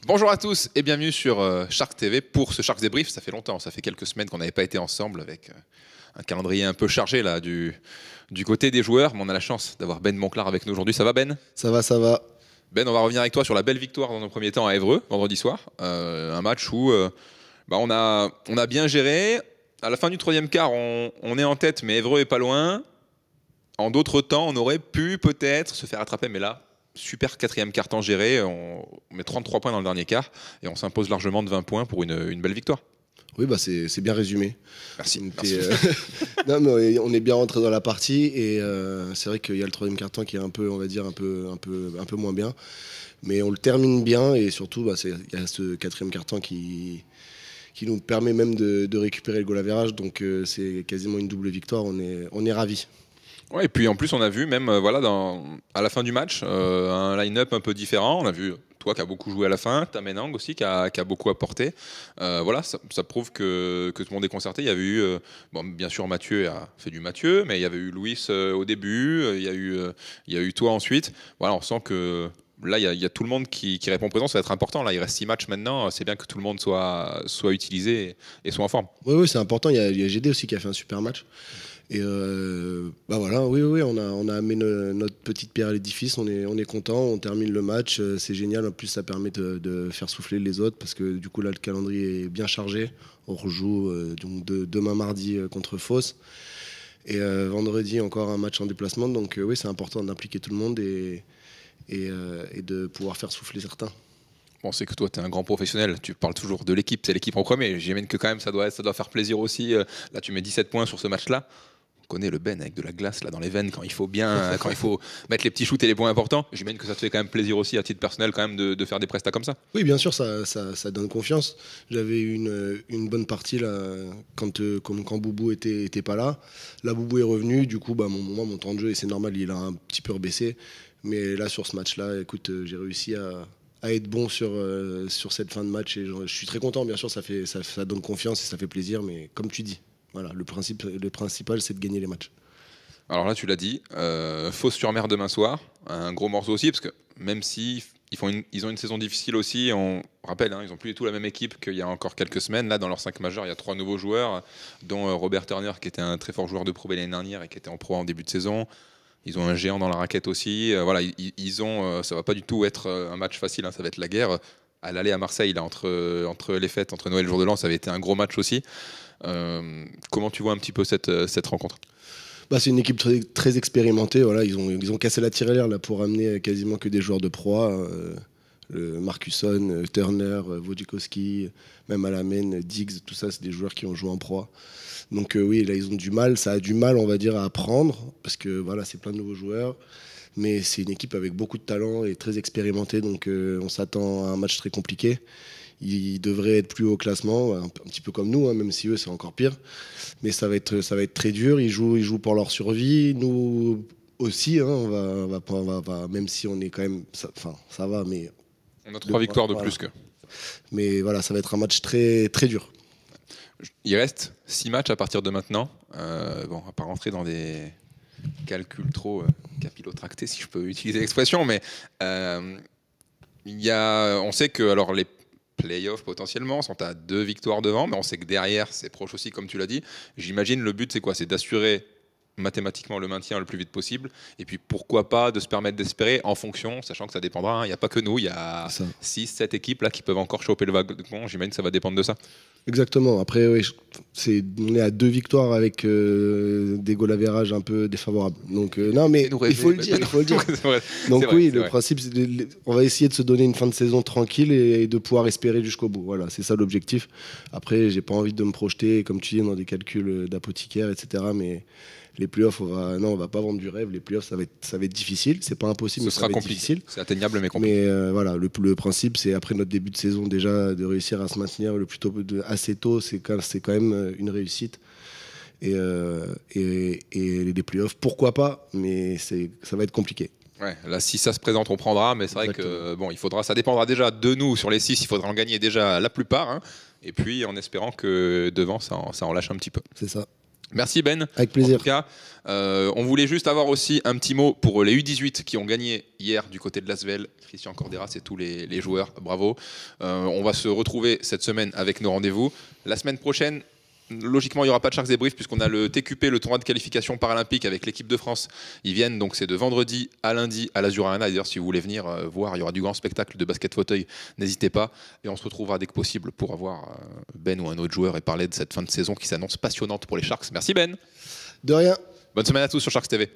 Bonjour à tous et bienvenue sur Sharks TV pour ce Sharks Débrief. Ça fait longtemps, ça fait quelques semaines qu'on n'avait pas été ensemble avec un calendrier un peu chargé là du côté des joueurs. Mais on a la chance d'avoir Ben Monclar avec nous aujourd'hui. Ça va Ben? Ça va, ça va. Ben, on va revenir avec toi sur la belle victoire dans nos premiers temps à Évreux, vendredi soir. Un match où on a bien géré. À la fin du troisième quart, on est en tête, mais Évreux est pas loin. En d'autres temps, on aurait pu peut-être se faire attraper, mais là, super quatrième quart-temps géré. On met 33 points dans le dernier quart et on s'impose largement de 20 points pour une belle victoire. Oui, bah c'est bien résumé. Merci. Non, mais on est bien rentré dans la partie et c'est vrai qu'il y a le troisième quart-temps qui est un peu, on va dire, un peu moins bien. Mais on le termine bien et surtout, il y a ce quatrième quart-temps qui nous permet même de récupérer le goal average. Donc c'est quasiment une double victoire. On est ravis. Ouais, et puis en plus, on a vu même à la fin du match un line-up un peu différent. On a vu toi qui a beaucoup joué à la fin, Tamenang aussi qui a beaucoup apporté. Ça prouve que tout le monde est concerté. Il y avait eu, bien sûr, Mathieu a fait du Mathieu, mais il y avait eu Louis au début, il y a eu toi ensuite. Voilà, on sent que là, il y a tout le monde qui répond présent. Ça va être important. Là, il reste 6 matchs maintenant. C'est bien que tout le monde soit utilisé et soit en forme. Oui, c'est important. Il y a GD aussi qui a fait un super match. Et oui, on a amené notre petite pierre à l'édifice, on est content, on termine le match, c'est génial. En plus, ça permet de faire souffler les autres parce que du coup là le calendrier est bien chargé. On rejoue demain mardi contre Fos et vendredi encore un match en déplacement. Donc oui, c'est important d'impliquer tout le monde et de pouvoir faire souffler certains. Bon, c'est que toi, tu es un grand professionnel, tu parles toujours de l'équipe, c'est l'équipe en premier. J'imagine que quand même ça doit faire plaisir aussi. Là, tu mets 17 points sur ce match-là. On connaît le Ben avec de la glace là dans les veines quand il faut mettre les petits shoots et les points importants. J'imagine que ça te fait quand même plaisir aussi à titre personnel quand même de faire des prestats comme ça. Oui, bien sûr, ça donne confiance. J'avais eu une bonne partie là quand Boubou était pas là. Là, Boubou est revenu, du coup, mon temps de jeu, et c'est normal, il a un petit peu rebaissé. Mais là, sur ce match-là, écoute, j'ai réussi à être bon sur cette fin de match et je suis très content. Bien sûr, ça donne confiance et ça fait plaisir, mais comme tu dis. Voilà, le principal, c'est de gagner les matchs. Alors là, tu l'as dit, Fos-sur-Mer demain soir, un gros morceau aussi, parce que même si ils ont une saison difficile aussi, on rappelle, ils n'ont plus du tout la même équipe qu'il y a encore quelques semaines. Là, dans leurs 5 majeurs, il y a 3 nouveaux joueurs, dont Robert Turner, qui était un très fort joueur de Pro B l'année dernière et qui était en Pro en début de saison. Ils ont un géant dans la raquette aussi. Ça va pas du tout être un match facile, ça va être la guerre. À l'aller à Marseille, là, entre les fêtes, entre Noël et le jour de l'an, ça avait été un gros match aussi. Comment tu vois un petit peu cette rencontre? C'est une équipe très, très expérimentée. Voilà, ils ont cassé la tirelire là, pour amener quasiment que des joueurs de pro. Marcusson, Turner, Wojciechowski, même Alamen, Diggs, tout ça, c'est des joueurs qui ont joué en pro. Donc oui, là, ils ont du mal. Ça a du mal, on va dire, à apprendre parce que voilà, c'est plein de nouveaux joueurs. Mais c'est une équipe avec beaucoup de talent et très expérimentée. Donc on s'attend à un match très compliqué. Ils devraient être plus haut au classement, un petit peu comme nous, même si eux c'est encore pire. Mais ça va être très dur. Ils jouent pour leur survie. Nous aussi, on va, même si on est quand même, ça va, mais on a 3 victoires de plus que. Mais voilà, ça va être un match très très dur. Il reste 6 matchs à partir de maintenant. On va pas rentrer dans des calculs trop capillotractés, si je peux utiliser l'expression, mais on sait que alors les playoffs potentiellement sont à 2 victoires devant, mais on sait que derrière c'est proche aussi, comme tu l'as dit. J'imagine le but c'est quoi? C'est d'assurer mathématiquement le maintien le plus vite possible, et puis pourquoi pas de se permettre d'espérer en fonction, sachant que ça dépendra, il n'y a pas que nous, il y a 6-7 équipes là qui peuvent encore choper le wagon. J'imagine que ça va dépendre de ça. Exactement. Après, oui, on est à 2 victoires avec des goal average un peu défavorables. Donc non, mais il faut le dire. Donc oui, le principe, c'est on va essayer de se donner une fin de saison tranquille et de pouvoir espérer jusqu'au bout. Voilà, c'est ça l'objectif. Après, j'ai pas envie de me projeter, comme tu dis, dans des calculs d'apothicaire, etc. Mais les playoffs, on va pas vendre du rêve. Les playoffs, ça va être difficile. C'est pas impossible, mais ça va être difficile. C'est atteignable, mais compliqué. Mais voilà, le principe, c'est après notre début de saison déjà de réussir à se maintenir le plus tôt assez tôt. C'est quand même une réussite. Et les playoffs, pourquoi pas, mais ça va être compliqué. Ouais, là, si ça se présente, on prendra, mais c'est vrai que ça dépendra déjà de nous sur les 6. Il faudra en gagner déjà la plupart, et puis en espérant que devant, ça en lâche un petit peu. C'est ça. Merci Ben. Avec plaisir. En tout cas, on voulait juste avoir aussi un petit mot pour les U18 qui ont gagné hier du côté de l'Asvel. Christian Corderas et tous les joueurs, bravo. On va se retrouver cette semaine avec nos rendez-vous. La semaine prochaine, logiquement, il n'y aura pas de Sharks Débrief puisqu'on a le TQP, le tournoi de qualification paralympique avec l'équipe de France. Ils viennent, donc c'est de vendredi à lundi à l'Azur Arena. D'ailleurs, si vous voulez venir voir, il y aura du grand spectacle de basket fauteuil, n'hésitez pas. Et on se retrouvera dès que possible pour avoir Ben ou un autre joueur et parler de cette fin de saison qui s'annonce passionnante pour les Sharks. Merci Ben. De rien. Bonne semaine à tous sur Sharks TV.